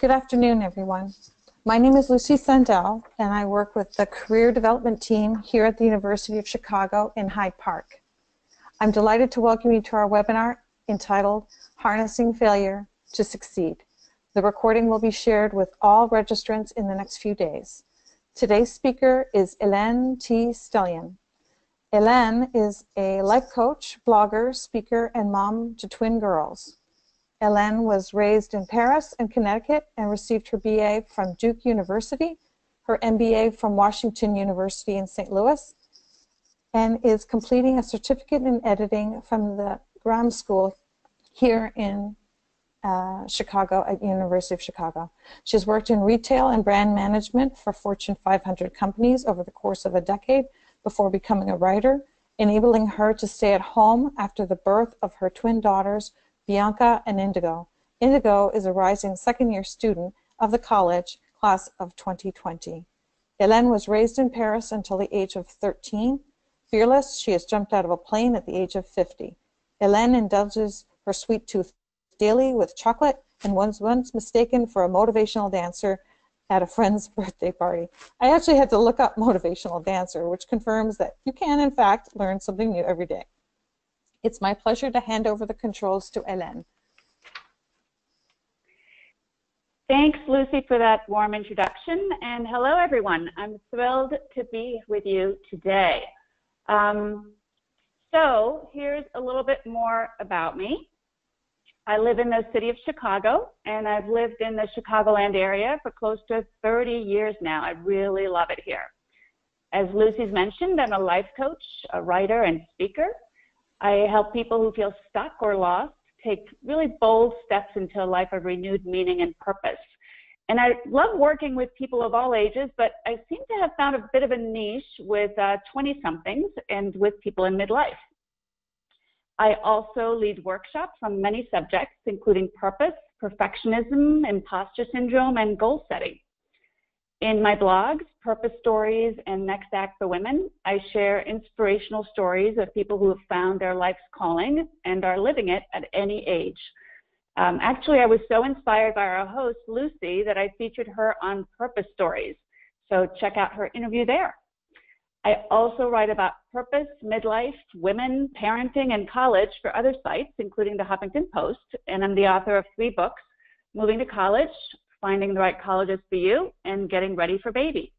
Good afternoon, everyone. My name is Lucy Sandell, and I work with the Career Development Team here at the University of Chicago in Hyde Park. I'm delighted to welcome you to our webinar entitled Harnessing Failure to Succeed. The recording will be shared with all registrants in the next few days. Today's speaker is Hélène T. Stelian. Hélène is a life coach, blogger, speaker, and mom to twin girls. Hélène was raised in Paris and Connecticut and received her BA from Duke University, her MBA from Washington University in St. Louis, and is completing a certificate in editing from the Graham School here in Chicago at University of Chicago. She's worked in retail and brand management for Fortune 500 companies over the course of a decade before becoming a writer, enabling her to stay at home after the birth of her twin daughters, Bianca and Indigo. Indigo is a rising second-year student of the college class of 2020. Hélène was raised in Paris until the age of 13. Fearless, she has jumped out of a plane at the age of 50. Hélène indulges her sweet tooth daily with chocolate and was once mistaken for a motivational dancer at a friend's birthday party. I actually had to look up motivational dancer, which confirms that you can, in fact, learn something new every day. It's my pleasure to hand over the controls to Hélène. Thanks, Lucy, for that warm introduction. And hello, everyone. I'm thrilled to be with you today. So here's a little bit more about me. I live in the city of Chicago, and I've lived in the Chicagoland area for close to 30 years now. I really love it here. As Lucy's mentioned, I'm a life coach, a writer, and speaker. I help people who feel stuck or lost take really bold steps into a life of renewed meaning and purpose. And I love working with people of all ages, but I seem to have found a bit of a niche with 20-somethings and with people in midlife. I also lead workshops on many subjects, including purpose, perfectionism, imposter syndrome, and goal setting. In my blogs, Purpose Stories and Next Act for Women, I share inspirational stories of people who have found their life's calling and are living it at any age. Actually, I was so inspired by our host, Lucy, that I featured her on Purpose Stories. So check out her interview there. I also write about purpose, midlife, women, parenting, and college for other sites, including the Huffington Post, and I'm the author of 3 books, Moving to College, Finding the Right Colleges for You, and Getting Ready for Baby.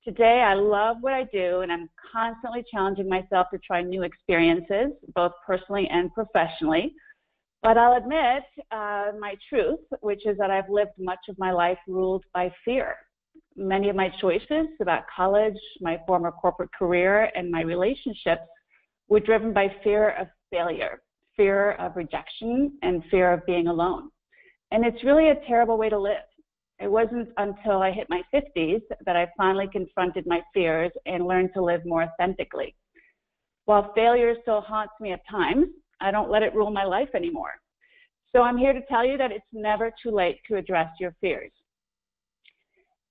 Today, I love what I do, and I'm constantly challenging myself to try new experiences, both personally and professionally. But I'll admit my truth, which is that I've lived much of my life ruled by fear. Many of my choices about college, my former corporate career, and my relationships were driven by fear of failure, fear of rejection, and fear of being alone. And it's really a terrible way to live. It wasn't until I hit my 50s that I finally confronted my fears and learned to live more authentically. While failure still haunts me at times, I don't let it rule my life anymore. So I'm here to tell you that it's never too late to address your fears.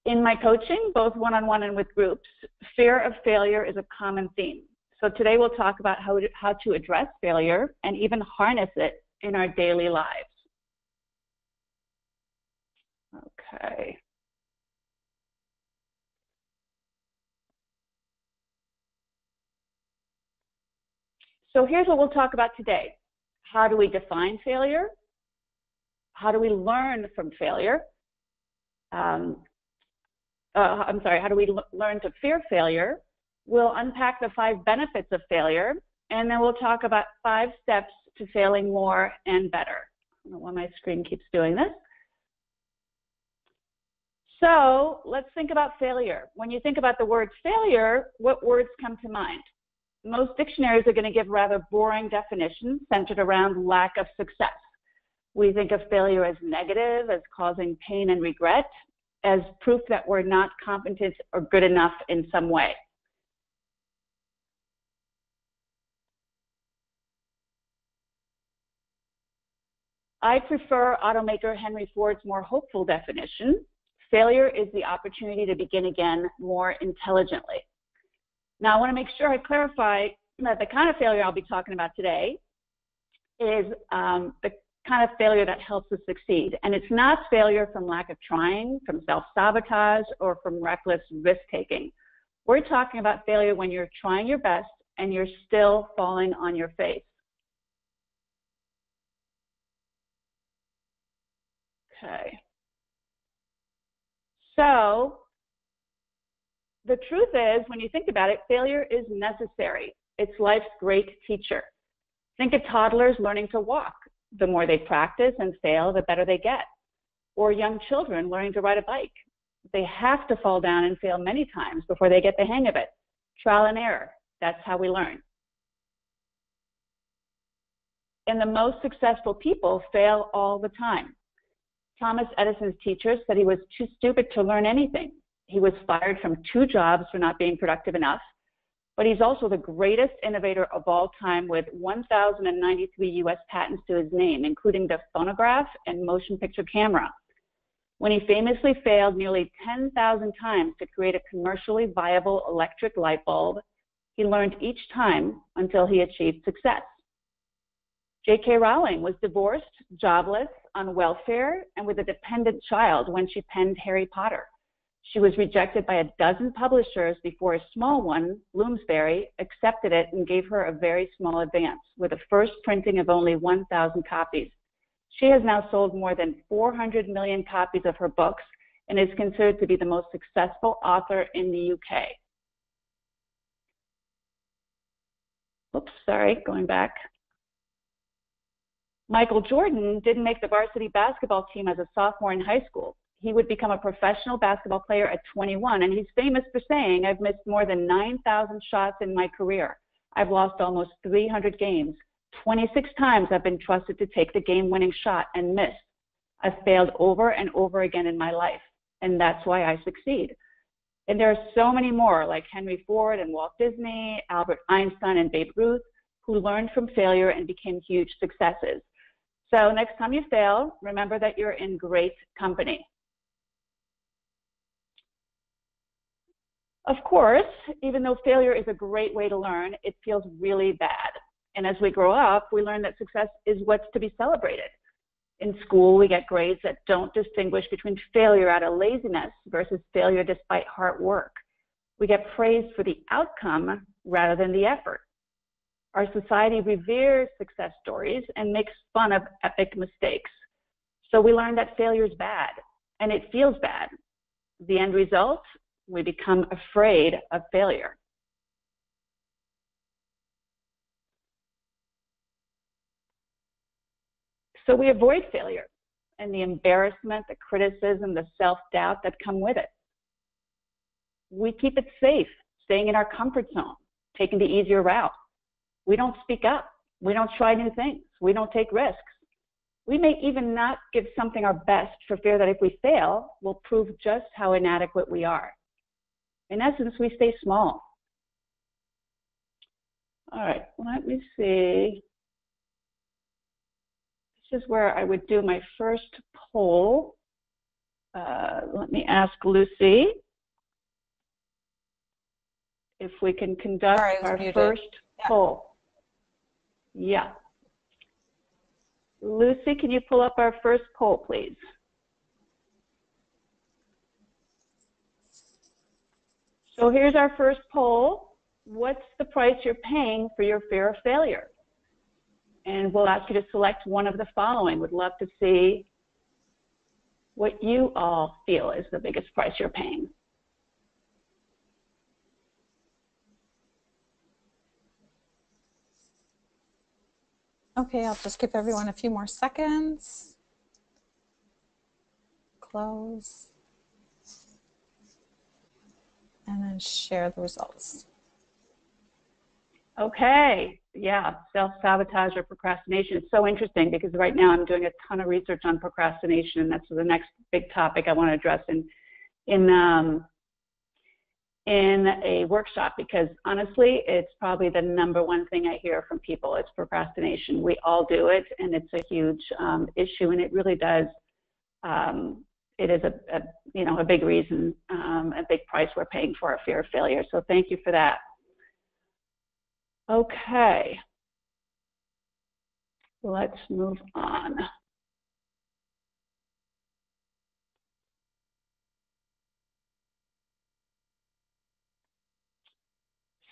In my coaching, both one-on-one and with groups, fear of failure is a common theme. So today we'll talk about how to address failure and even harness it in our daily lives. Okay. So here's what we'll talk about today. How do we define failure? How do we learn from failure? How do we learn to fear failure? We'll unpack the 5 benefits of failure, and then we'll talk about 5 steps to failing more and better. I don't know why my screen keeps doing this. So let's think about failure. When you think about the word failure, what words come to mind? Most dictionaries are going to give rather boring definitions centered around lack of success. We think of failure as negative, as causing pain and regret, as proof that we're not competent or good enough in some way. I prefer automaker Henry Ford's more hopeful definition. Failure is the opportunity to begin again more intelligently. Now, I want to make sure I clarify that the kind of failure I'll be talking about today is the kind of failure that helps us succeed. And it's not failure from lack of trying, from self-sabotage, or from reckless risk-taking. We're talking about failure when you're trying your best and you're still falling on your face. Okay. So the truth is, when you think about it, failure is necessary. It's life's great teacher. Think of toddlers learning to walk. The more they practice and fail, the better they get. Or young children learning to ride a bike. They have to fall down and fail many times before they get the hang of it. Trial and error, that's how we learn. And the most successful people fail all the time. Thomas Edison's teacher said he was too stupid to learn anything. He was fired from 2 jobs for not being productive enough. But he's also the greatest innovator of all time with 1,093 US patents to his name, including the phonograph and motion picture camera. When he famously failed nearly 10,000 times to create a commercially viable electric light bulb, he learned each time until he achieved success. J.K. Rowling was divorced, jobless, on welfare, and with a dependent child when she penned Harry Potter. She was rejected by a dozen publishers before a small one, Bloomsbury, accepted it and gave her a very small advance, with a first printing of only 1,000 copies. She has now sold more than 400 million copies of her books and is considered to be the most successful author in the UK. Oops, sorry, going back. Michael Jordan didn't make the varsity basketball team as a sophomore in high school. He would become a professional basketball player at 21, and he's famous for saying, "I've missed more than 9,000 shots in my career. I've lost almost 300 games. 26 times I've been trusted to take the game-winning shot and miss. I've failed over and over again in my life, and that's why I succeed." And there are so many more, like Henry Ford and Walt Disney, Albert Einstein and Babe Ruth, who learned from failure and became huge successes. So next time you fail, remember that you're in great company. Of course, even though failure is a great way to learn, it feels really bad. And as we grow up, we learn that success is what's to be celebrated. In school, we get grades that don't distinguish between failure out of laziness versus failure despite hard work. We get praised for the outcome rather than the effort. Our society reveres success stories and makes fun of epic mistakes. So we learn that failure is bad, and it feels bad. The end result? We become afraid of failure. So we avoid failure and the embarrassment, the criticism, the self-doubt that come with it. We keep it safe, staying in our comfort zone, taking the easier route. We don't speak up. We don't try new things. We don't take risks. We may even not give something our best for fear that if we fail, we'll prove just how inadequate we are. In essence, we stay small. All right, let me see. This is where I would do my first poll. Let me ask Lucy if we can conduct our first poll. Yeah. Lucy, can you pull up our first poll, please? So here's our first poll. What's the price you're paying for your fear of failure? And we'll ask you to select one of the following. We'd love to see what you all feel is the biggest price you're paying. Okay, I'll just give everyone a few more seconds. Close. And then share the results. Okay, yeah, self-sabotage or procrastination. It's so interesting because right now I'm doing a ton of research on procrastination, and that's the next big topic I want to address in a workshop, because honestly, it's probably the #1 thing I hear from people is procrastination. We all do it, and it's a huge issue, and it really does. It is a big reason, a big price we're paying for our fear of failure. So thank you for that. Okay, let's move on.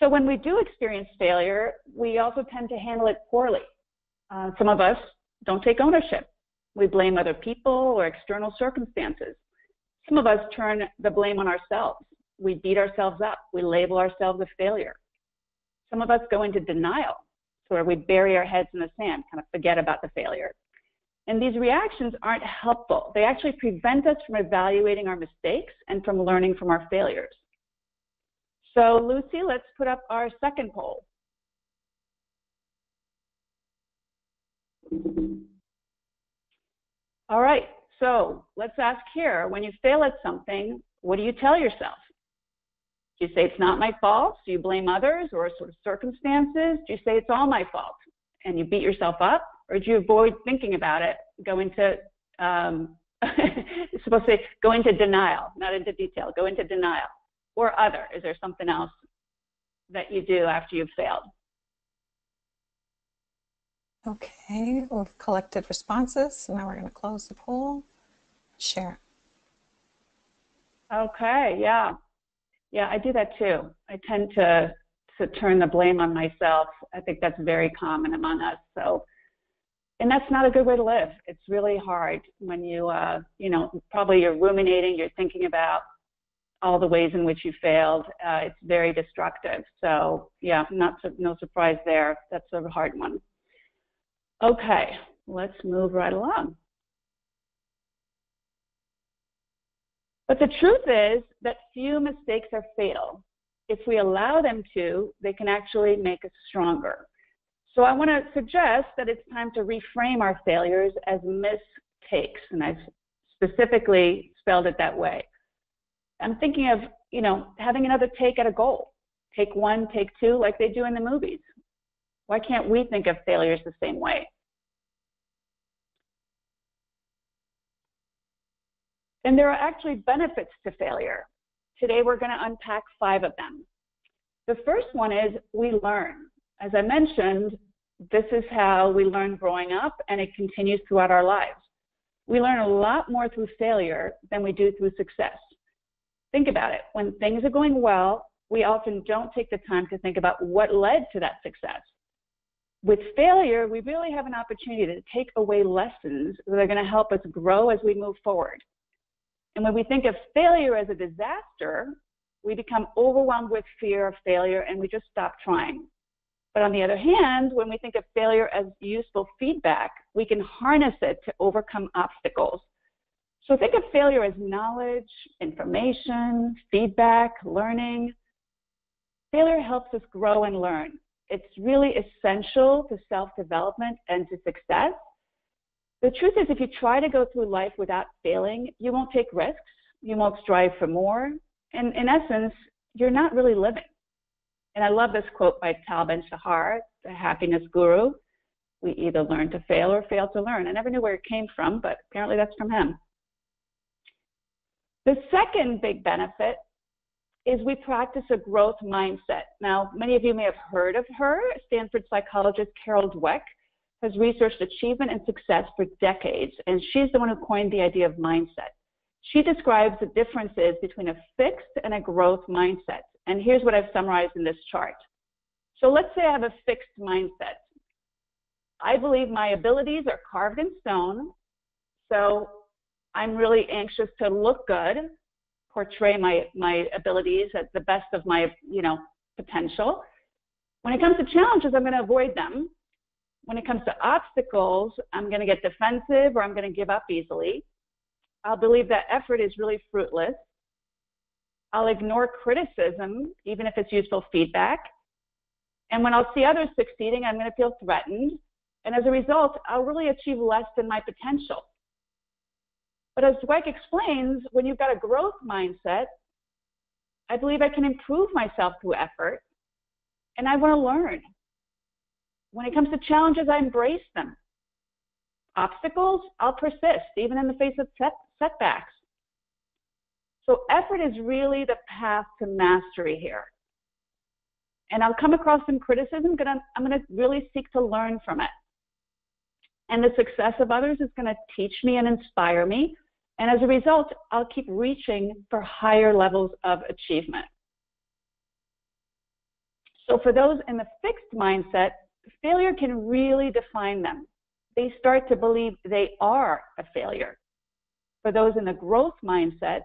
So when we do experience failure, we also tend to handle it poorly. Some of us don't take ownership. We blame other people or external circumstances. Some of us turn the blame on ourselves. We beat ourselves up. We label ourselves a failure. Some of us go into denial, where we bury our heads in the sand, kind of forget about the failure. And these reactions aren't helpful. They actually prevent us from evaluating our mistakes and from learning from our failures. So Lucy, let's put up our second poll. All right, so let's ask here, when you fail at something, what do you tell yourself? Do you say it's not my fault? Do you blame others or sort of circumstances? Do you say it's all my fault and you beat yourself up? Or do you avoid thinking about it, go into, it's supposed to say go into denial, not into detail, go into denial? Or other, is there something else that you do after you've failed? Okay, we've collected responses. So now we're going to close the poll, share. Okay, yeah. Yeah, I do that too. I tend to turn the blame on myself. I think that's very common among us. So, and that's not a good way to live. It's really hard when you, probably you're ruminating, you're thinking about all the ways in which you failed. It's very destructive. So yeah, no surprise there. That's a hard one. Okay, let's move right along. But the truth is that few mistakes are fatal. If we allow them to, they can actually make us stronger. So I want to suggest that it's time to reframe our failures as mistakes, and I've specifically spelled it that way. I'm thinking of, having another take at a goal. Take one, take two, like they do in the movies. Why can't we think of failures the same way? And there are actually benefits to failure. Today, we're going to unpack 5 of them. The first one is we learn. As I mentioned, this is how we learn growing up, and it continues throughout our lives. We learn a lot more through failure than we do through success. Think about it. When things are going well, we often don't take the time to think about what led to that success. With failure, we really have an opportunity to take away lessons that are going to help us grow as we move forward. And when we think of failure as a disaster, we become overwhelmed with fear of failure and we just stop trying. But on the other hand, when we think of failure as useful feedback, we can harness it to overcome obstacles. So think of failure as knowledge, information, feedback, learning. Failure helps us grow and learn. It's really essential to self-development and to success. The truth is, if you try to go through life without failing, you won't take risks, you won't strive for more, and in essence, you're not really living. And I love this quote by Tal Ben-Shahar, the happiness guru. We either learn to fail or fail to learn. I never knew where it came from, but apparently that's from him. The second big benefit is we practice a growth mindset. Now, many of you may have heard of her. Stanford psychologist Carol Dweck has researched achievement and success for decades, and she's the one who coined the idea of mindset. She describes the differences between a fixed and a growth mindset. And here's what I've summarized in this chart. So let's say I have a fixed mindset. I believe my abilities are carved in stone, so I'm really anxious to look good, portray my abilities at the best of my potential. When it comes to challenges, I'm going to avoid them. When it comes to obstacles, I'm going to get defensive or I'm going to give up easily. I'll believe that effort is really fruitless. I'll ignore criticism, even if it's useful feedback. And when I'll see others succeeding, I'm going to feel threatened. And as a result, I'll really achieve less than my potential. But as Dweck explains, when you've got a growth mindset, I believe I can improve myself through effort, and I want to learn. When it comes to challenges, I embrace them. Obstacles, I'll persist, even in the face of setbacks. So effort is really the path to mastery here. And I'll come across some criticism, but I'm going to really seek to learn from it. And the success of others is going to teach me and inspire me. And as a result, I'll keep reaching for higher levels of achievement. So for those in the fixed mindset, failure can really define them. They start to believe they are a failure. For those in the growth mindset,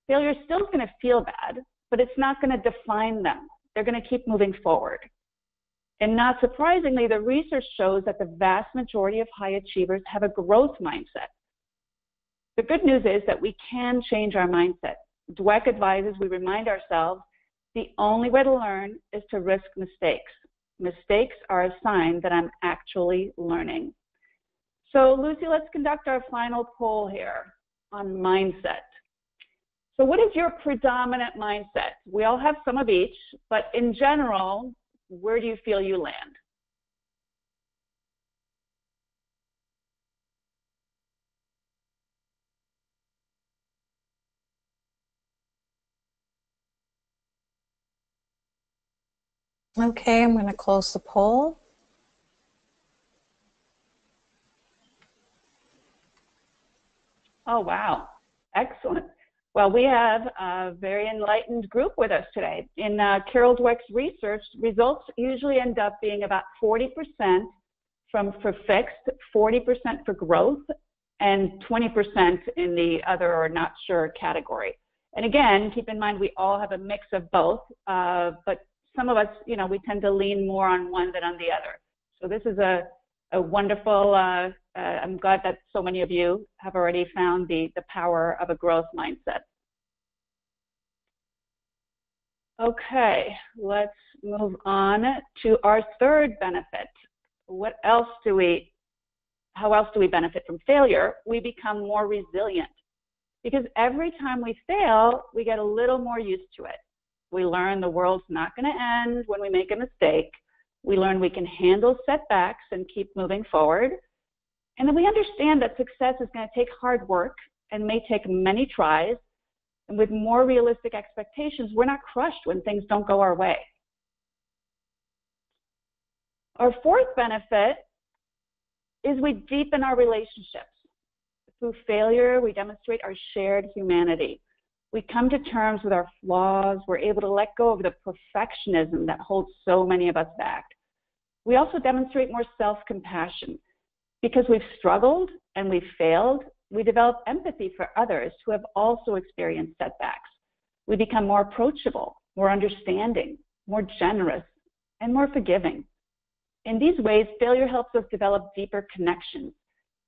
failure is still going to feel bad, but it's not going to define them. They're going to keep moving forward. And not surprisingly, the research shows that the vast majority of high achievers have a growth mindset. The good news is that we can change our mindset. Dweck advises we remind ourselves the only way to learn is to risk mistakes. Mistakes are a sign that I'm actually learning. So Lucy, let's conduct our final poll here on mindset. So what is your predominant mindset? We all have some of each, but in general, where do you feel you land? Okay, I'm going to close the poll. Oh, wow. Excellent. Well, we have a very enlightened group with us today. In Carol Dweck's research, results usually end up being about 40% for fixed, 40% for growth, and 20% in the other or not sure category. And again, keep in mind we all have a mix of both, but some of us, you know, we tend to lean more on one than on the other. So this is a wonderful, I'm glad that so many of you have already found the power of a growth mindset. Okay, let's move on to our third benefit. How else do we benefit from failure? We become more resilient because every time we fail, we get a little more used to it. We learn the world's not going to end when we make a mistake. We learn we can handle setbacks and keep moving forward. And then we understand that success is going to take hard work and may take many tries. And with more realistic expectations, we're not crushed when things don't go our way. Our fourth benefit is we deepen our relationships. Through failure, we demonstrate our shared humanity. We come to terms with our flaws. We're able to let go of the perfectionism that holds so many of us back. We also demonstrate more self-compassion. Because we've struggled and we've failed, we develop empathy for others who have also experienced setbacks. We become more approachable, more understanding, more generous, and more forgiving. In these ways, failure helps us develop deeper connections.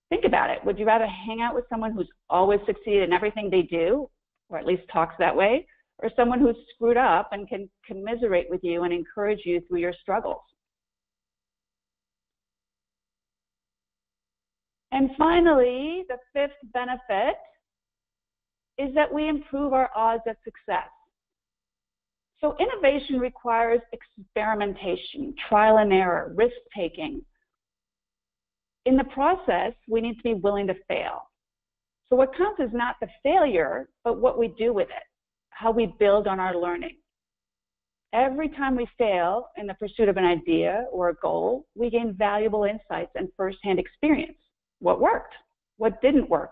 Think about it. Would you rather hang out with someone who's always succeeded in everything they do, or at least talks that way, or someone who's screwed up and can commiserate with you and encourage you through your struggles? And finally, the fifth benefit is that we improve our odds of success. So innovation requires experimentation, trial and error, risk-taking. In the process, we need to be willing to fail. So what counts is not the failure, but what we do with it, how we build on our learning. Every time we fail in the pursuit of an idea or a goal, we gain valuable insights and firsthand experience. What worked? What didn't work?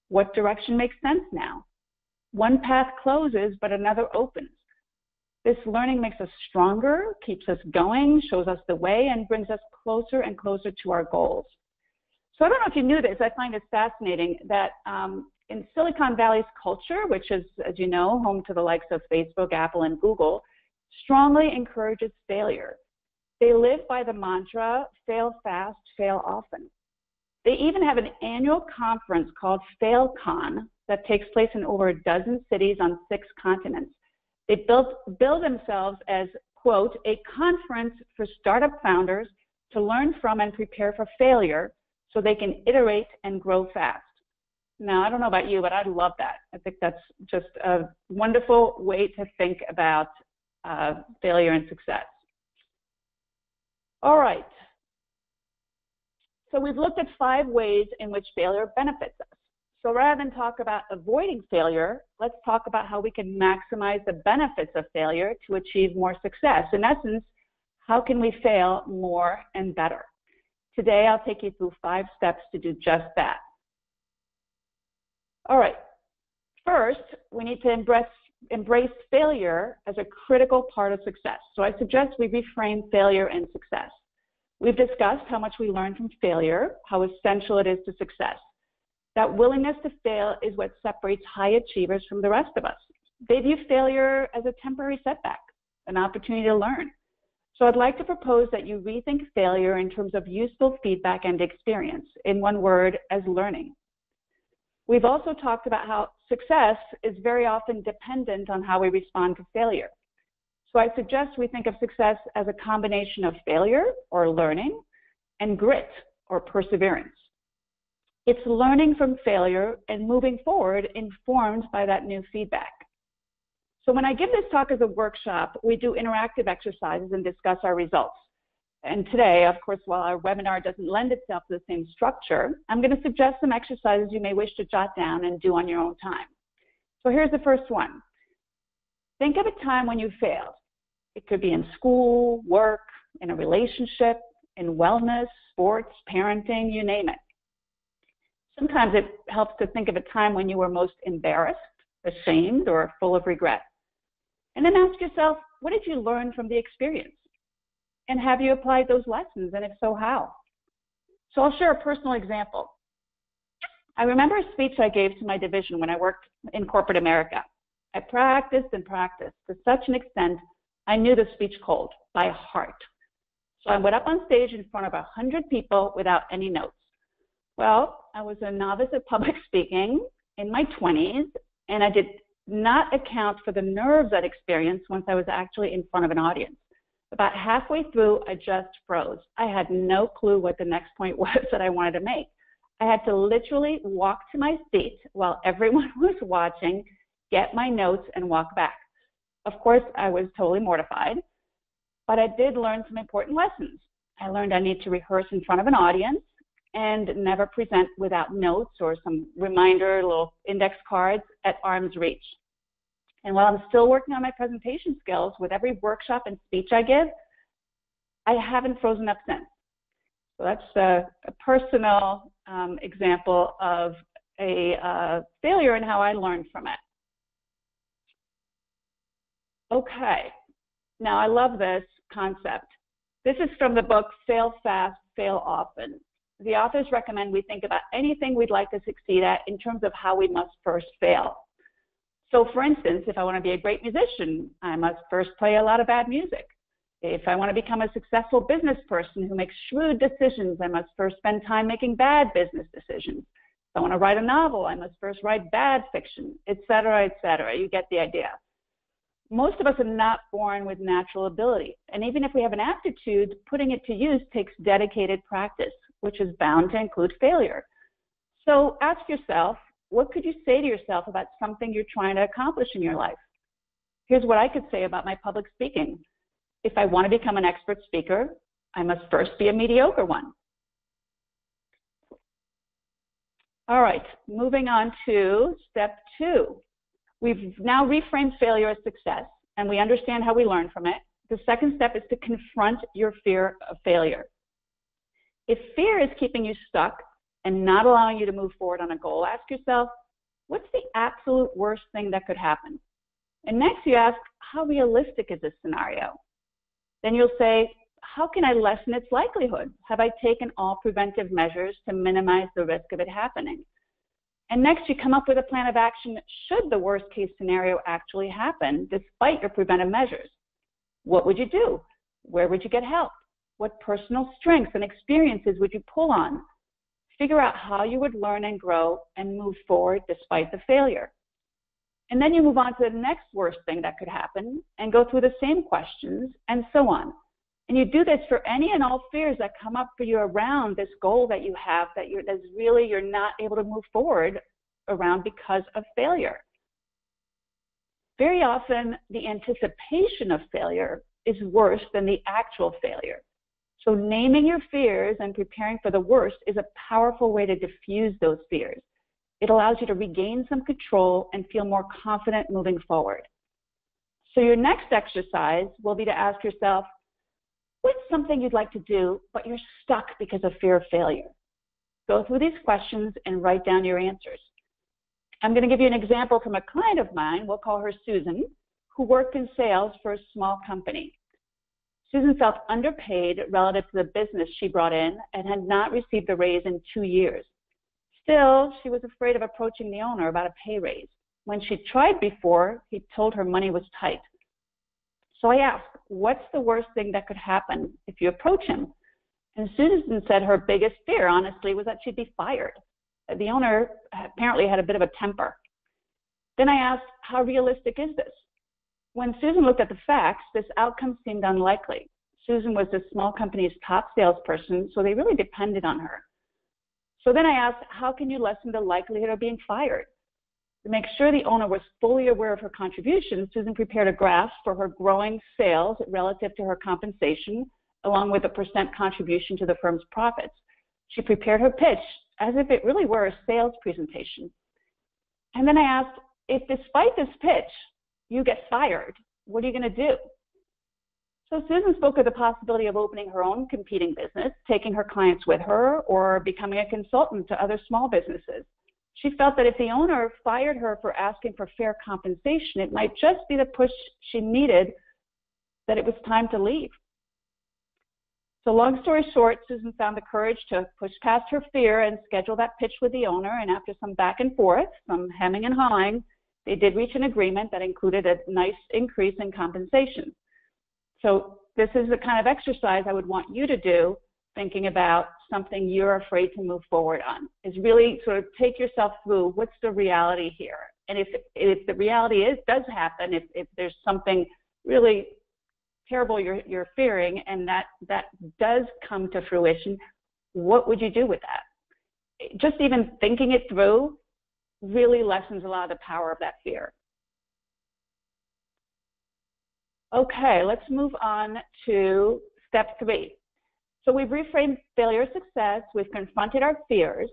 What direction makes sense now? One path closes, but another opens. This learning makes us stronger, keeps us going, shows us the way, and brings us closer and closer to our goals. So I don't know if you knew this, I find it fascinating that in Silicon Valley's culture, which is, as you know, home to the likes of Facebook, Apple, and Google, strongly encourages failure. They live by the mantra, fail fast, fail often. They even have an annual conference called FailCon that takes place in over a dozen cities on 6 continents. They bill themselves as, quote, a conference for startup founders to learn from and prepare for failure so they can iterate and grow fast. Now, I don't know about you, but I love that. I think that's just a wonderful way to think about failure and success. All right. So we've looked at 5 ways in which failure benefits us. So rather than talk about avoiding failure, let's talk about how we can maximize the benefits of failure to achieve more success. In essence, how can we fail more and better? Today, I'll take you through 5 steps to do just that. All right. First, we need to embrace failure as a critical part of success. So I suggest we reframe failure and success. We've discussed how much we learn from failure, how essential it is to success. That willingness to fail is what separates high achievers from the rest of us. They view failure as a temporary setback, an opportunity to learn. So I'd like to propose that you rethink failure in terms of useful feedback and experience, in one word, as learning. We've also talked about how success is very often dependent on how we respond to failure. So I suggest we think of success as a combination of failure, or learning, and grit, or perseverance. It's learning from failure and moving forward informed by that new feedback. So when I give this talk as a workshop, we do interactive exercises and discuss our results. And today, of course, while our webinar doesn't lend itself to the same structure, I'm going to suggest some exercises you may wish to jot down and do on your own time. So here's the first one. Think of a time when you failed. It could be in school, work, in a relationship, in wellness, sports, parenting, you name it. Sometimes it helps to think of a time when you were most embarrassed, ashamed, or full of regret. And then ask yourself, what did you learn from the experience? And have you applied those lessons, and if so, how? So I'll share a personal example. I remember a speech I gave to my division when I worked in corporate America. I practiced and practiced to such an extent I knew the speech cold by heart. So I went up on stage in front of 100 people without any notes. Well, I was a novice at public speaking in my 20s, and I did not account for the nerves I'd experienced once I was actually in front of an audience. About halfway through, I just froze. I had no clue what the next point was that I wanted to make. I had to literally walk to my seat while everyone was watching, get my notes, and walk back. Of course, I was totally mortified, but I did learn some important lessons. I learned I need to rehearse in front of an audience and never present without notes or some reminder, little index cards at arm's reach. And while I'm still working on my presentation skills, with every workshop and speech I give, I haven't frozen up since. So that's a personal example of a failure and how I learned from it. Okay, now I love this concept. This is from the book Fail Fast, Fail Often. The authors recommend we think about anything we'd like to succeed at in terms of how we must first fail. So for instance, if I want to be a great musician, I must first play a lot of bad music. If I want to become a successful business person who makes shrewd decisions, I must first spend time making bad business decisions. If I want to write a novel, I must first write bad fiction, et cetera, et cetera. You get the idea. Most of us are not born with natural ability. And even if we have an aptitude, putting it to use takes dedicated practice, which is bound to include failure. So ask yourself, what could you say to yourself about something you're trying to accomplish in your life? Here's what I could say about my public speaking. If I want to become an expert speaker, I must first be a mediocre one. All right, moving on to step 2. We've now reframed failure as success, and we understand how we learn from it. The second step is to confront your fear of failure. If fear is keeping you stuck and not allowing you to move forward on a goal, ask yourself, what's the absolute worst thing that could happen? And next you ask, how realistic is this scenario? Then you'll say, how can I lessen its likelihood? Have I taken all preventive measures to minimize the risk of it happening? And next, you come up with a plan of action should the worst case scenario actually happen, despite your preventive measures. What would you do? Where would you get help? What personal strengths and experiences would you pull on? Figure out how you would learn and grow and move forward despite the failure. And then you move on to the next worst thing that could happen and go through the same questions and so on. And you do this for any and all fears that come up for you around this goal that you have that you're not able to move forward around because of failure. Very often, the anticipation of failure is worse than the actual failure. So naming your fears and preparing for the worst is a powerful way to diffuse those fears. It allows you to regain some control and feel more confident moving forward. So your next exercise will be to ask yourself, what's something you'd like to do, but you're stuck because of fear of failure? Go through these questions and write down your answers. I'm going to give you an example from a client of mine, we'll call her Susan, who worked in sales for a small company. Susan felt underpaid relative to the business she brought in and had not received a raise in 2 years. Still, she was afraid of approaching the owner about a pay raise. When she tried before, he told her money was tight. So I asked, what's the worst thing that could happen if you approach him? And Susan said her biggest fear, honestly, was that she'd be fired. The owner apparently had a bit of a temper. Then I asked, how realistic is this? When Susan looked at the facts, this outcome seemed unlikely. Susan was the small company's top salesperson, so they really depended on her. So then I asked, how can you lessen the likelihood of being fired? To make sure the owner was fully aware of her contributions, Susan prepared a graph for her growing sales relative to her compensation, along with a % contribution to the firm's profits. She prepared her pitch as if it really were a sales presentation. And then I asked, if despite this pitch, you get fired, what are you going to do? So Susan spoke of the possibility of opening her own competing business, taking her clients with her, or becoming a consultant to other small businesses. She felt that if the owner fired her for asking for fair compensation, it might just be the push she needed, that it was time to leave. So long story short, Susan found the courage to push past her fear and schedule that pitch with the owner, and after some back and forth, some hemming and hawing, they did reach an agreement that included a nice increase in compensation. So this is the kind of exercise I would want you to do, thinking about something you're afraid to move forward on, is really sort of take yourself through what's the reality here. And if the reality does happen, if there's something really terrible you're fearing and that does come to fruition, what would you do with that? Just even thinking it through really lessens a lot of the power of that fear. Okay, let's move on to step 3. So we've reframed failure as success, we've confronted our fears,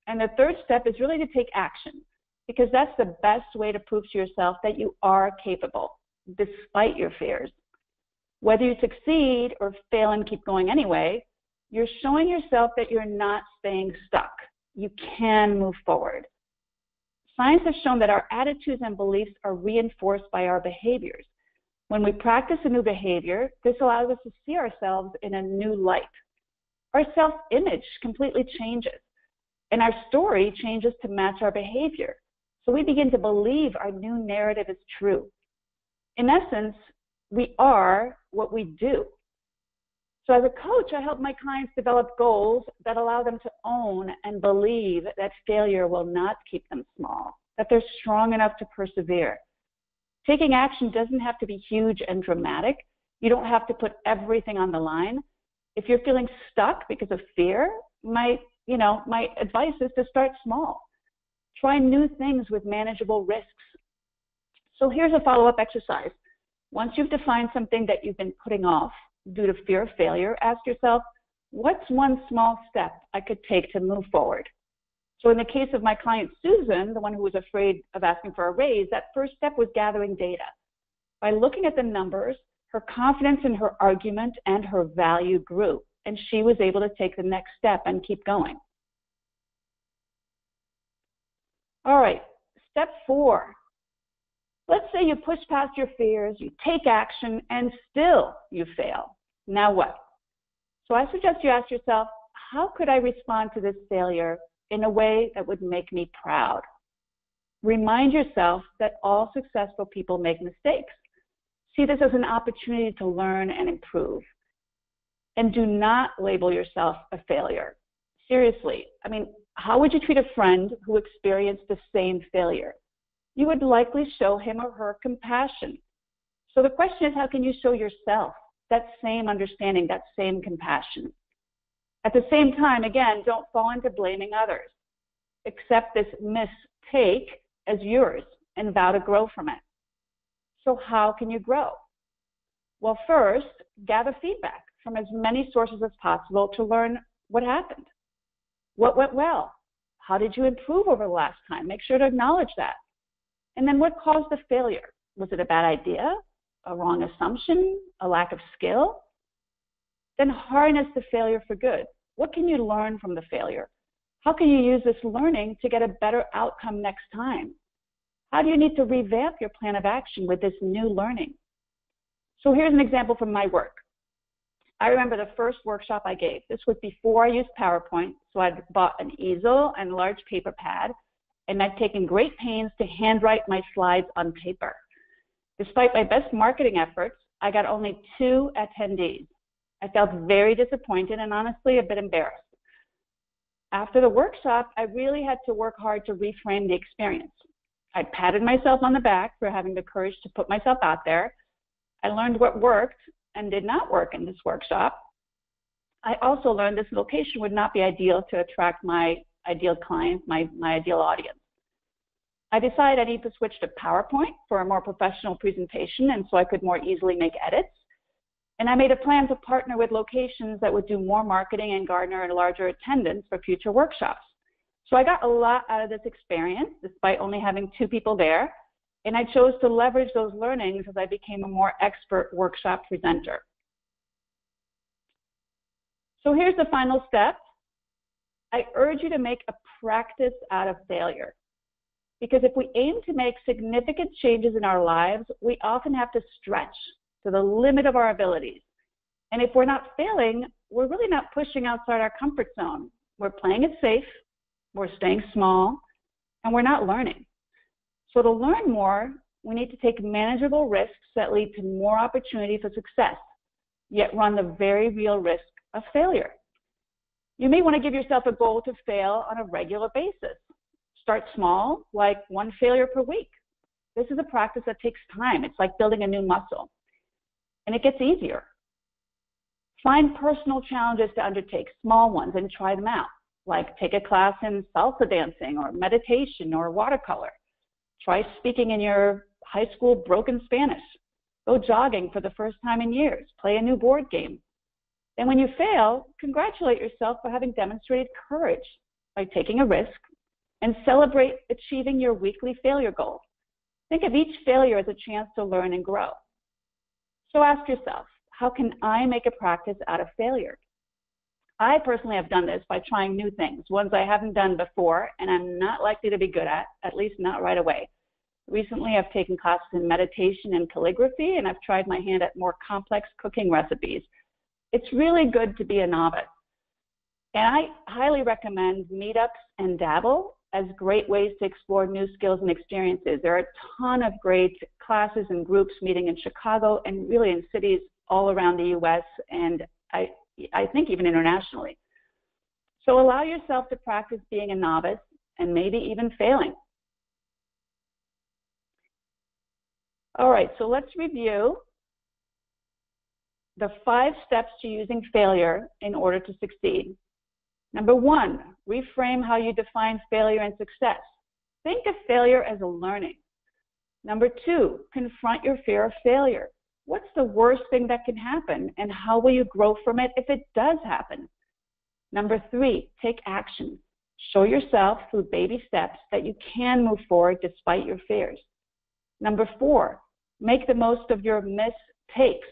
and the third step is really to take action, because that's the best way to prove to yourself that you are capable, despite your fears. Whether you succeed or fail and keep going anyway, you're showing yourself that you're not staying stuck. You can move forward. Science has shown that our attitudes and beliefs are reinforced by our behaviors. When we practice a new behavior, this allows us to see ourselves in a new light. Our self-image completely changes, and our story changes to match our behavior. So we begin to believe our new narrative is true. In essence, we are what we do. So as a coach, I help my clients develop goals that allow them to own and believe that failure will not keep them small, that they're strong enough to persevere. Taking action doesn't have to be huge and dramatic. You don't have to put everything on the line. If you're feeling stuck because of fear, my advice is to start small. Try new things with manageable risks. So here's a follow-up exercise. Once you've defined something that you've been putting off due to fear of failure, ask yourself, what's one small step I could take to move forward? So in the case of my client Susan, the one who was afraid of asking for a raise, that first step was gathering data. By looking at the numbers, her confidence in her argument and her value grew, and she was able to take the next step and keep going. All right, step 4. Let's say you push past your fears, you take action, and still you fail. Now what? So I suggest you ask yourself, how could I respond to this failure in a way that would make me proud? Remind yourself that all successful people make mistakes. See this as an opportunity to learn and improve. And do not label yourself a failure. Seriously, how would you treat a friend who experienced the same failure? You would likely show him or her compassion. So the question is, how can you show yourself that same understanding, that same compassion? At the same time, again, don't fall into blaming others. Accept this mistake as yours and vow to grow from it. So how can you grow? Well, first, gather feedback from as many sources as possible to learn what happened. What went well? How did you improve over the last time? Make sure to acknowledge that. And then what caused the failure? Was it a bad idea, a wrong assumption, a lack of skill? Then harness the failure for good. What can you learn from the failure? How can you use this learning to get a better outcome next time? How do you need to revamp your plan of action with this new learning? So here's an example from my work. I remember the first workshop I gave. This was before I used PowerPoint, so I'd bought an easel and a large paper pad, and I'd taken great pains to handwrite my slides on paper. Despite my best marketing efforts, I got only 2 attendees. I felt very disappointed and honestly a bit embarrassed. After the workshop, I really had to work hard to reframe the experience. I patted myself on the back for having the courage to put myself out there. I learned what worked and did not work in this workshop. I also learned this location would not be ideal to attract my ideal clients, my ideal audience. I decided I need to switch to PowerPoint for a more professional presentation and so I could more easily make edits. And I made a plan to partner with locations that would do more marketing and garner a larger attendance for future workshops. So I got a lot out of this experience, despite only having 2 people there. And I chose to leverage those learnings as I became a more expert workshop presenter. So here's the final step. I urge you to make a practice out of failure. Because if we aim to make significant changes in our lives, we often have to stretch to the limit of our abilities. And if we're not failing, we're really not pushing outside our comfort zone. We're playing it safe, we're staying small, and we're not learning. So to learn more, we need to take manageable risks that lead to more opportunity for success, yet run the very real risk of failure. You may want to give yourself a goal to fail on a regular basis. Start small, like 1 failure per week. This is a practice that takes time. It's like building a new muscle. And it gets easier. Find personal challenges to undertake, small ones, and try them out, like take a class in salsa dancing or meditation or watercolor. Try speaking in your high school broken Spanish. Go jogging for the first time in years. Play a new board game. Then when you fail, congratulate yourself for having demonstrated courage by taking a risk and celebrate achieving your weekly failure goal. Think of each failure as a chance to learn and grow. So ask yourself, how can I make a practice out of failure? I personally have done this by trying new things, ones I haven't done before and I'm not likely to be good at least not right away. Recently, I've taken classes in meditation and calligraphy, and I've tried my hand at more complex cooking recipes. It's really good to be a novice. And I highly recommend meetups and Dabble as great ways to explore new skills and experiences. There are a ton of great classes and groups meeting in Chicago and really in cities all around the US and I think even internationally. So allow yourself to practice being a novice and maybe even failing. All right, so let's review the 5 steps to using failure in order to succeed. Number 1, reframe how you define failure and success. Think of failure as a learning. Number 2, confront your fear of failure. What's the worst thing that can happen and how will you grow from it if it does happen? Number 3, take action. Show yourself through baby steps that you can move forward despite your fears. Number 4, make the most of your mistakes.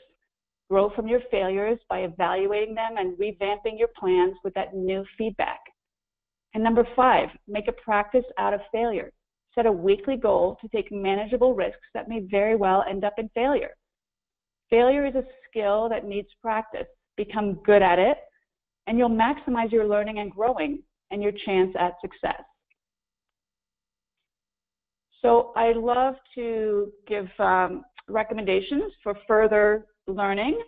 Grow from your failures by evaluating them and revamping your plans with that new feedback. And number 5, make a practice out of failure. Set a weekly goal to take manageable risks that may very well end up in failure. Failure is a skill that needs practice. Become good at it, and you'll maximize your learning and growing and your chance at success. So I love to give recommendations for further learning.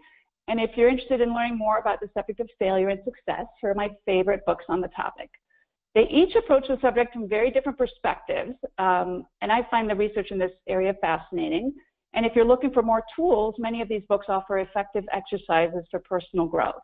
And if you're interested in learning more about the subject of failure and success, here are my favorite books on the topic. They each approach the subject from very different perspectives, and I find the research in this area fascinating. And if you're looking for more tools, many of these books offer effective exercises for personal growth.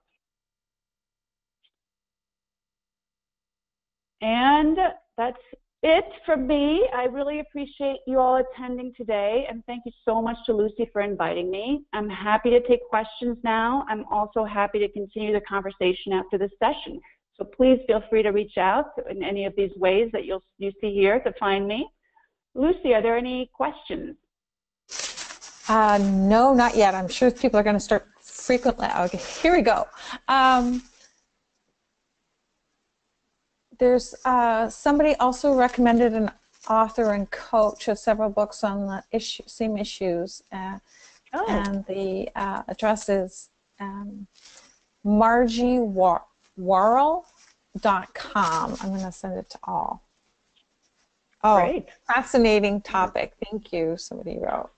And that's it from me. I really appreciate you all attending today, and thank you so much to Lucy for inviting me. I'm happy to take questions now. I'm also happy to continue the conversation after this session. So please feel free to reach out in any of these ways that you see here to find me. Lucy, are there any questions? No, not yet. I'm sure people are going to start frequently. Okay, here we go. There's somebody also recommended an author and coach of several books on the same issues. And the address is margiewarrell.com. I'm going to send it to all. Oh, great. Fascinating topic. Thank you, somebody wrote.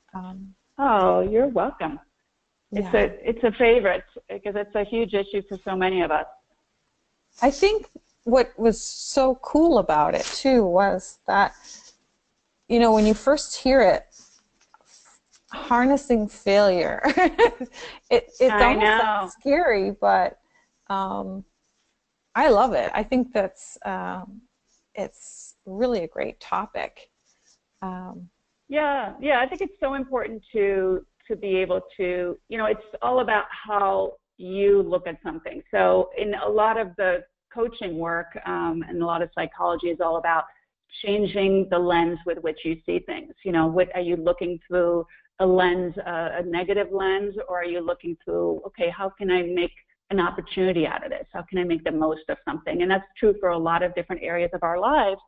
Oh, you're welcome. Yeah. It's a favorite because it's a huge issue for so many of us. I think what was so cool about it, too, was that, you know, when you first hear it, harnessing failure, it's almost scary, but I love it. I think that's it's really a great topic. Yeah, I think it's so important to be able to, you know, it's all about how you look at something. So in a lot of the coaching work and a lot of psychology is all about changing the lens with which you see things. You know, what are you looking through? A lens, a negative lens, or are you looking through, okay, how can I make an opportunity out of this? How can I make the most of something? And that's true for a lot of different areas of our lives.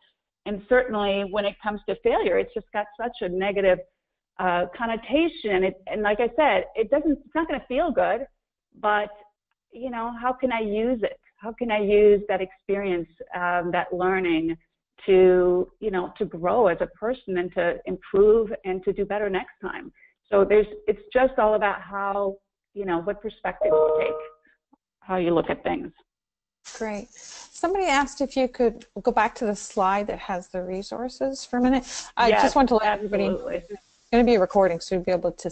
And certainly when it comes to failure, it's just got such a negative connotation. And like I said, it's not going to feel good, but, you know, how can I use it? How can I use that experience, that learning to, you know, to grow as a person and to improve and to do better next time? So it's just all about how, you know, what perspective you take, how you look at things. Great. Somebody asked if you could go back to the slide that has the resources for a minute. I just want to let everybody know it's going to be a recording, so you'll be able to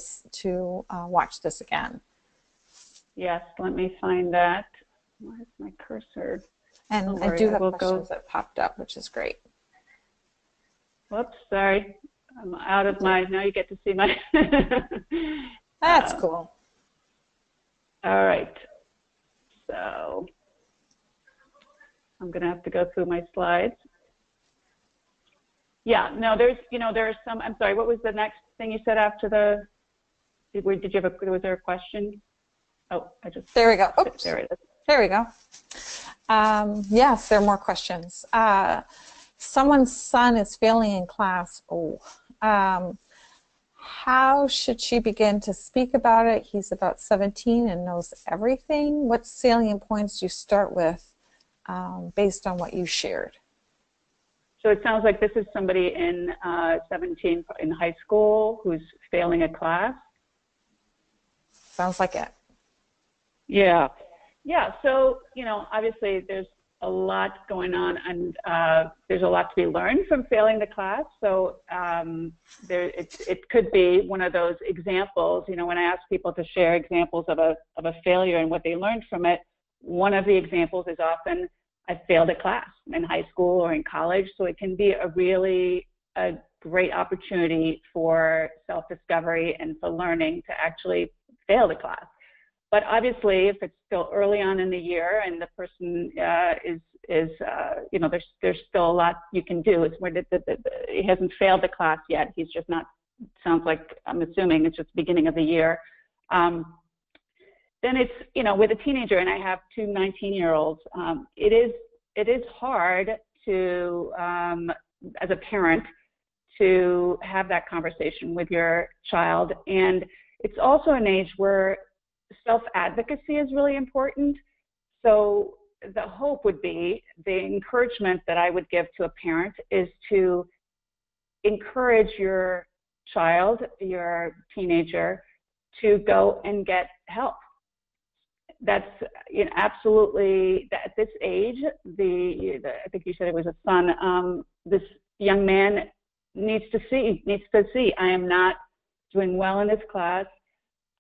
watch this again. Yes, let me find that. Where's my cursor? And I do have questions that popped up, which is great. Whoops, sorry. I'm out of my, now you get to see my. That's cool. All right. So I'm going to have to go through my slides. Yeah, no, there's some, I'm sorry, what was the next thing you said after the, did you have was there a question? Oh, there we go. Oops. There it is. There we go. Yes, there are more questions. Someone's son is failing in class. How should she begin to speak about it? He's about 17 and knows everything. What salient points do you start with based on what you shared? So it sounds like this is somebody in 17 in high school who's failing a class. Sounds like it. Yeah. Yeah, so, you know, obviously there's a lot going on and there's a lot to be learned from failing the class. So it could be one of those examples, you know, when I ask people to share examples of a failure and what they learned from it, one of the examples is often I failed a class in high school or in college. So it can be a great opportunity for self-discovery and for learning to actually fail the class. But obviously, if it's still early on in the year and the person you know, there's still a lot you can do. It's where he hasn't failed the class yet. He's just not, sounds like, I'm assuming it's just the beginning of the year. Then it's, you know, with a teenager, and I have two 19-year-olds, it is hard to, as a parent, to have that conversation with your child. And it's also an age where self-advocacy is really important. So the hope would be, the encouragement that I would give to a parent is to encourage your child, your teenager, to go and get help. That's, you know, absolutely, at this age, I think you said it was a son, this young man needs to see, I am not doing well in this class.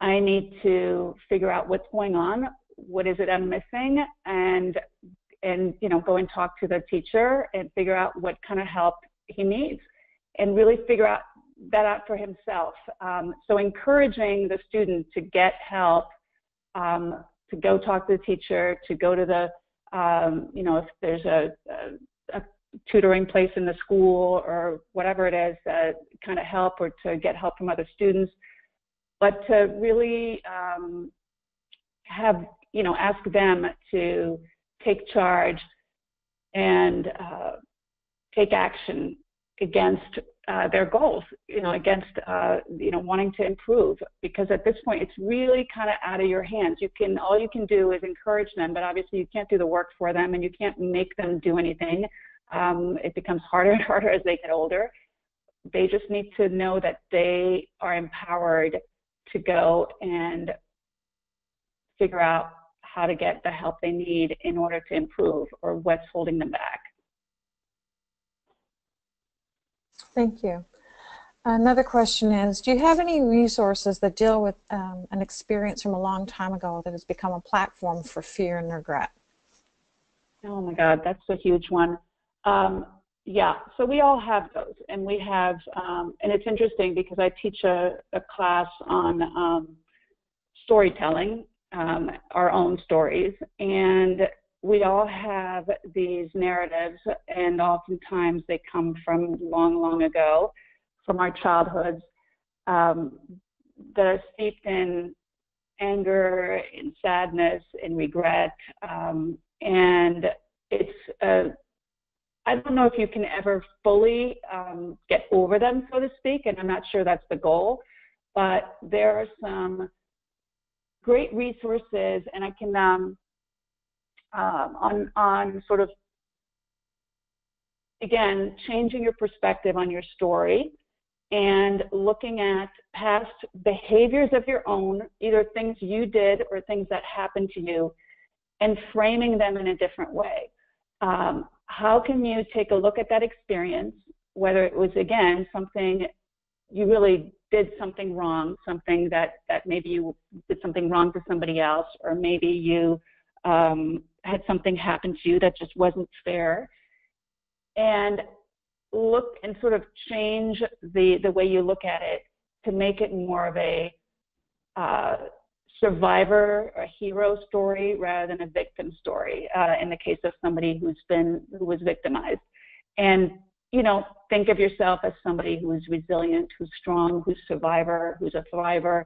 I need to figure out what's going on. What is it I'm missing? And you know, go and talk to the teacher and figure out what kind of help he needs and really figure that out for himself. So encouraging the student to get help, to go talk to the teacher, to go to the, you know, if there's a tutoring place in the school or whatever it is, kind of help, or to get help from other students. But to really have, you know, ask them to take charge and take action against their goals, against, wanting to improve, because at this point, it's really kind of out of your hands. All you can do is encourage them, but obviously you can't do the work for them, and you can't make them do anything. It becomes harder and harder as they get older. They just need to know that they are empowered to go and figure out how to get the help they need in order to improve, or what's holding them back. Thank you. Another question is, do you have any resources that deal with an experience from a long time ago that has become a platform for fear and regret? Oh my God, that's a huge one. Yeah, so we all have those, and we have, and it's interesting because I teach a class on storytelling, our own stories, and we all have these narratives, and oftentimes they come from long, long ago, from our childhoods, that are steeped in anger, in sadness, in regret, and it's I don't know if you can ever fully get over them, so to speak, and I'm not sure that's the goal, but there are some great resources, and I can on sort of, again, changing your perspective on your story and looking at past behaviors of your own, either things you did or things that happened to you, and framing them in a different way. How can you take a look at that experience, whether it was, again, something you really did something wrong, something that maybe you did something wrong to somebody else, or maybe you had something happen to you that just wasn't fair, and look and sort of change the way you look at it to make it more of a survivor or hero story rather than a victim story, in the case of somebody who was victimized. And think of yourself as somebody who is resilient, who's strong, who's a survivor, who's a thriver.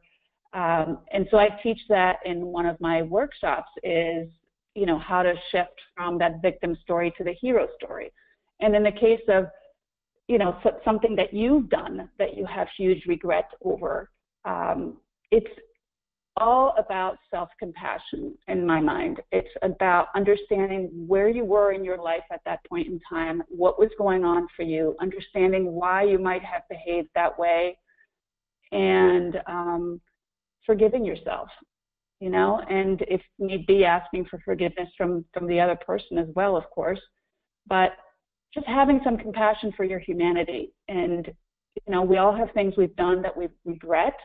And so I teach that in one of my workshops is, how to shift from that victim story to the hero story. And in the case of, something that you've done that you have huge regret over, it's all about self-compassion in my mind. It's about understanding where you were in your life at that point in time, what was going on for you, understanding why you might have behaved that way, and forgiving yourself, and if need be, asking for forgiveness from the other person as well, of course, but just having some compassion for your humanity. And, we all have things we've done that we regret,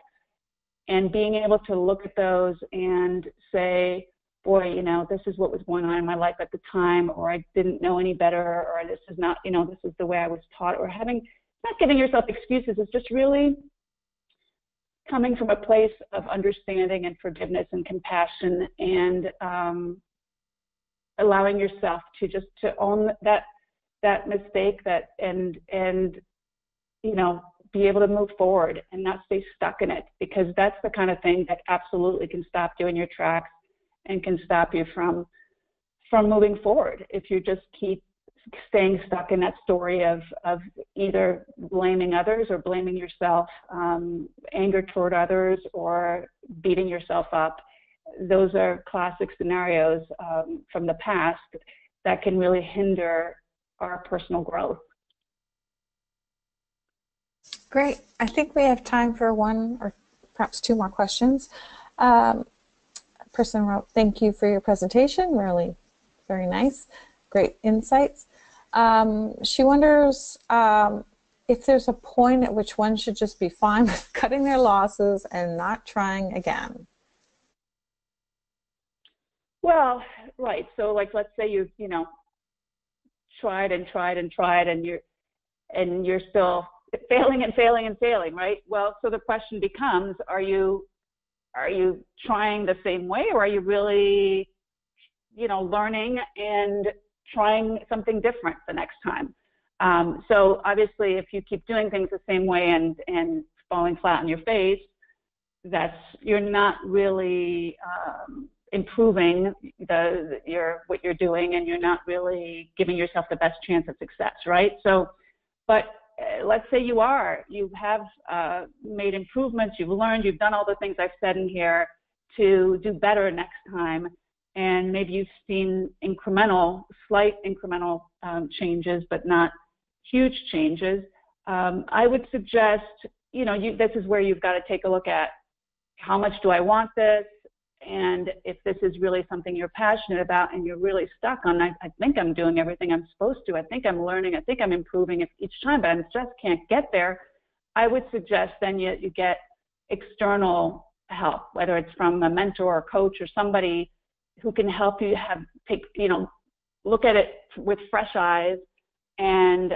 and being able to look at those and say, boy, this is what was going on in my life at the time, or I didn't know any better, or this is not, this is the way I was taught, or not giving yourself excuses. It's just really coming from a place of understanding and forgiveness and compassion, and allowing yourself to own that mistake, and be able to move forward and not stay stuck in it, because that's the kind of thing that absolutely can stop you in your tracks and can stop you from moving forward if you just keep staying stuck in that story of either blaming others or blaming yourself, anger toward others, or beating yourself up. Those are classic scenarios from the past that can really hinder our personal growth. Great. I think we have time for one or perhaps two more questions. A person wrote, "Thank you for your presentation. Really very nice. Great insights." She wonders if there's a point at which one should just be fine with cutting their losses and not trying again. Well, right. So, let's say you tried and tried and tried, and you're still failing and failing and failing, right? Well, so the question becomes, are you trying the same way, or are you really, learning and trying something different the next time? So obviously, if you keep doing things the same way and falling flat on your face, you're not really improving what you're doing, and you're not really giving yourself the best chance of success, right? So, but let's say you have made improvements, you've learned, you've done all the things I've said in here to do better next time, and maybe you've seen slight incremental changes, but not huge changes. I would suggest, this is where you've got to take a look at how much do I want this, and if this is really something you're passionate about and you're really stuck on, I think I'm doing everything I'm supposed to, I think I'm learning, I think I'm improving each time, but I just can't get there, I would suggest then you get external help, whether it's from a mentor or coach or somebody who can help you look at it with fresh eyes and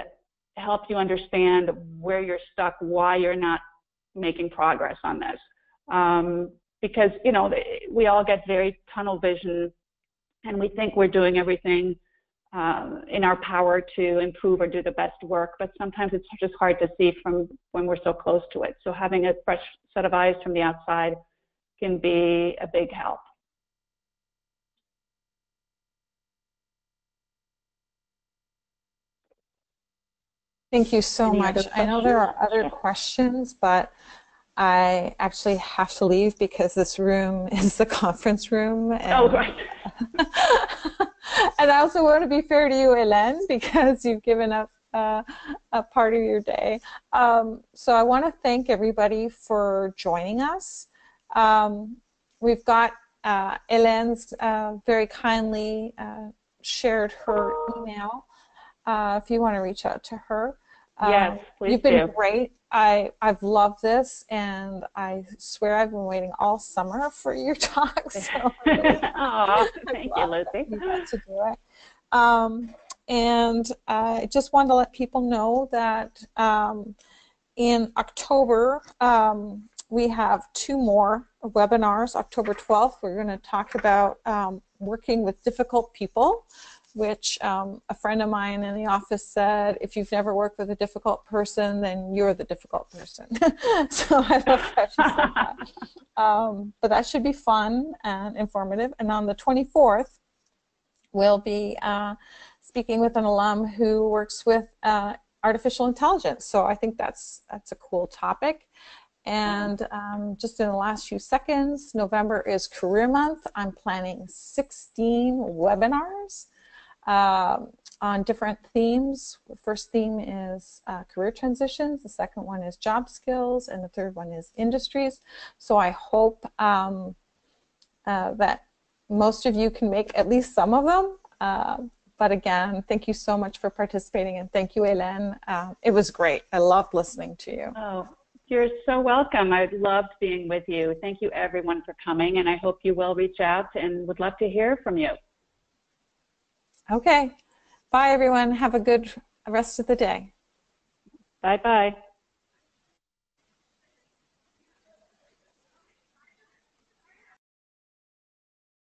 help you understand where you're stuck, why you're not making progress on this. Because, we all get very tunnel vision and we think we're doing everything in our power to improve or do the best work, but sometimes it's just hard to see from when we're so close to it. So having a fresh set of eyes from the outside can be a big help. Thank you so much. I know there are other questions, but I actually have to leave because this room is the conference room. And, right. And I also want to be fair to you, Hélène, because you've given up a part of your day. So I want to thank everybody for joining us. We've got Hélène's very kindly shared her email if you want to reach out to her. Yes, please You've been great. I've loved this, and I swear I've been waiting all summer for your talk. So thank you, Lucy. You got to do it. And I just wanted to let people know that in October we have 2 more webinars. October 12th, we're going to talk about working with difficult people, which a friend of mine in the office said, if you've never worked with a difficult person, then you're the difficult person. So I love that she said that. But that should be fun and informative. And on the 24th, we'll be speaking with an alum who works with artificial intelligence. So I think that's a cool topic. And just in the last few seconds, November is Career Month. I'm planning 16 webinars on different themes. The first theme is career transitions, the second one is job skills, and the third one is industries. So I hope that most of you can make at least some of them. But again, thank you so much for participating, and thank you, Hélène. It was great. I loved listening to you. Oh, you're so welcome. I loved being with you. Thank you, everyone, for coming, and I hope you will reach out and would love to hear from you. Okay. Bye, everyone. Have a good rest of the day. Bye-bye.